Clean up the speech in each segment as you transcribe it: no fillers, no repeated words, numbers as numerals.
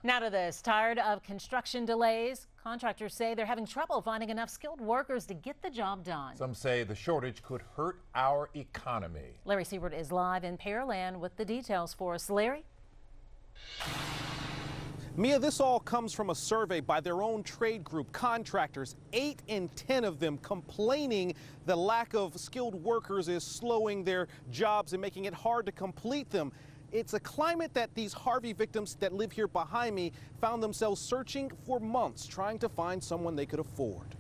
Now to this, tired of construction delays? Contractors say they're having trouble finding enough skilled workers to get the job done. Some say the shortage could hurt our economy. Larry Siewert is live in Pearland with the details for us. Larry? Mia, this all comes from a survey by their own trade group, Contractors. 8 in 10 of them complaining the lack of skilled workers is slowing their jobs and making it hard to complete them. It's a climate that these Harvey victims that live here behind me found themselves searching for months, trying to find someone they could afford.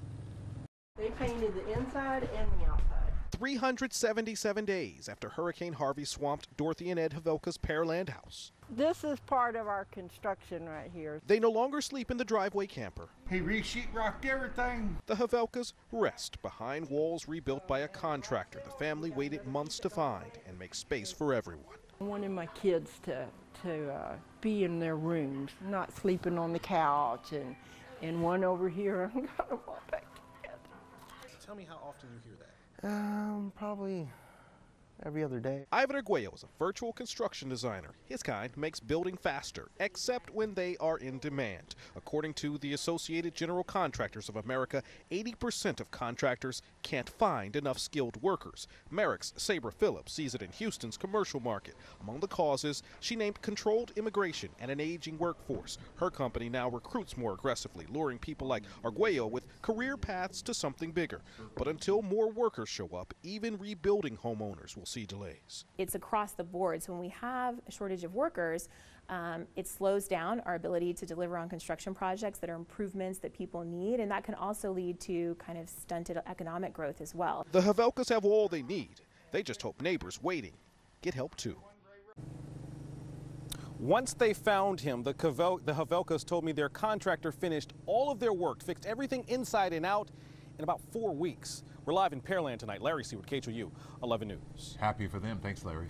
They painted the inside and the outside. 377 days after Hurricane Harvey swamped Dorothy and Ed Havelka's Pearland house. This is part of our construction right here. They no longer sleep in the driveway camper. He re-sheetrocked everything. The Havelkas rest behind walls rebuilt by a contractor the family waited months to find and make space for everyone. I wanted my kids to be in their rooms, not sleeping on the couch, and one over here. I'm gonna walk back together. Tell me how often you hear that. Probably every other day. Ivan Arguello is a virtual construction designer. His kind makes building faster, except when they are in demand. According to the Associated General Contractors of America, 80% of contractors can't find enough skilled workers. Merrick's Sabra Phillips sees it in Houston's commercial market. Among the causes, she named controlled immigration and an aging workforce. Her company now recruits more aggressively, luring people like Arguello with career paths to something bigger. But until more workers show up, even rebuilding homeowners will see delays. It's across the board. So when we have a shortage of workers, it slows down our ability to deliver on construction projects that are improvements that people need, and that can also lead to kind of stunted economic growth as well. The Havelkas have all they need. They just hope neighbors waiting get help too. Once they found him, the Havelkas told me their contractor finished all of their work, fixed everything inside and out in about 4 weeks. We're live in Pearland tonight. Larry Siewert, KHOU 11 News. Happy for them. Thanks, Larry.